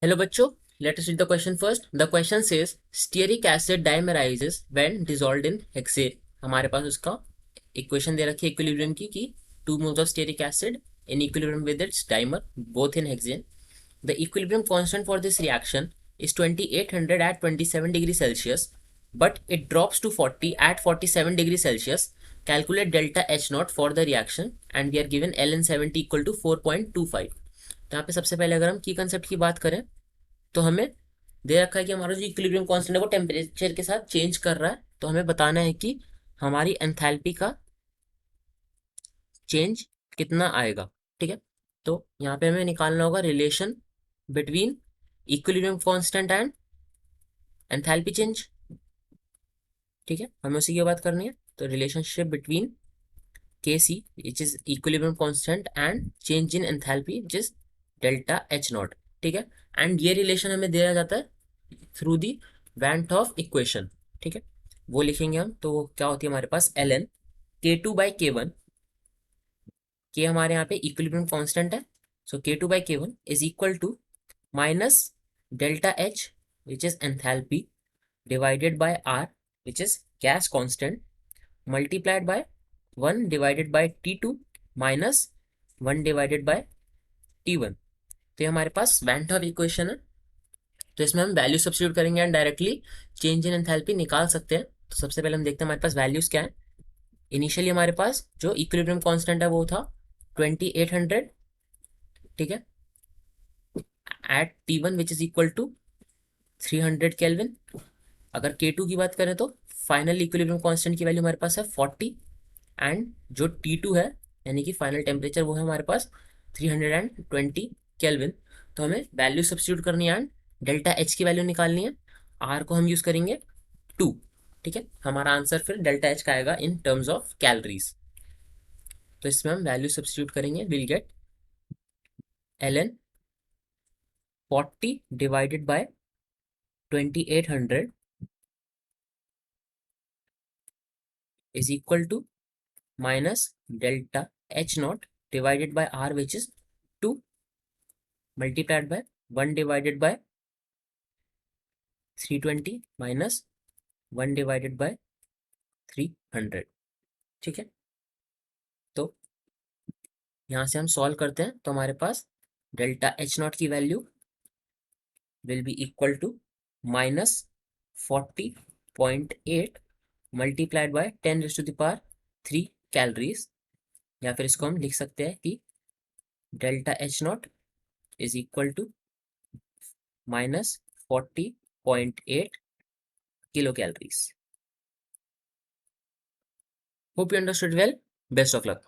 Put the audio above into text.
Hello बच्चों, let us read the question first. The question says stearic acid dimerizes when dissolved in hexane. हमारे पास उसका equation दे रखी है equilibrium की कि 2 moles of stearic acid in equilibrium with its dimer both in hexane. The equilibrium constant for this reaction is 2800 at 27 degrees Celsius, but it drops to 40 at 47 degrees Celsius. Calculate delta H naught for the reaction and we are given ln70 equal to 4.25. तो यहाँ पे सबसे पहले अगर हम की concept की बात करें तो हमें दे रखा है कि हमारा जो इक्विलिब्रियम कांस्टेंट है वो टेम्परेचर के साथ चेंज कर रहा है। तो हमें बताना है कि हमारी एंथैल्पी का चेंज कितना आएगा। ठीक है, तो यहाँ पे हमें निकालना होगा relation between equilibrium constant and enthalpy change. ठीक है, हमें उसी की बात करनी है। तो relationship between K C which is equilibrium constant and change in enthalpy which is delta H naught. ठीक है, एंड ये रिलेशन हमें दिया जाता है through the van't Hoff equation. ठीक है, वो लिखेंगे हम। तो क्या होती है हमारे पास एल एन K2/K1। के हमारे यहाँ पे इक्विलिब्रियम कांस्टेंट है, so K2/K1 is equal to minus delta H which is enthalpy divided by R which is gas constant multiplied by 1 divided by T2 minus 1 divided by T1। तो ये हमारे पास van Hoff equation है। तो इसमें हम value substitute करेंगे and directly change in enthalpy निकाल सकते हैं। तो सबसे पहले हम देखते हैं हमारे पास वैल्यूज क्या है। इनिशियली हमारे पास जो इक्विलिब्रियम कांस्टेंट है वो था 2800। ठीक है, at T1 which is equal to 300 kelvin. अगर K2 की बात करें तो फाइनल इक्विलिब्रियम कांस्टेंट की वैल्यू हमारे पास है 40 एंड जो T2 है यानी कि फाइनल टेम्परेचर वो है हमारे पास 320 केल्विन। तो हमें वैल्यू सब्स्टिट्यूट करनी है एंड डेल्टा एच की वैल्यू निकालनी है। आर को हम यूज करेंगे 2। ठीक है, हमारा आंसर फिर डेल्टा एच का आएगा इन टर्म्स ऑफ कैलोरीज। तो इसमें हम वैल्यू सब्स्टिट्यूट करेंगे, will get L N 40 divided by 2800 is equal to minus delta H not divided by R which is 2 multiplied by 1 divided by 320 minus 1 divided by 300। ठीक है, तो यहाँ से हम सॉल्व करते हैं तो हमारे पास डेल्टा एच नॉट की value will be equal to minus 40.8 multiplied by 10⁻³ calories. या फिर इसको हम लिख सकते हैं कि delta H not is equal to minus 40.8 kilo calories. Hope you understood well, best of luck.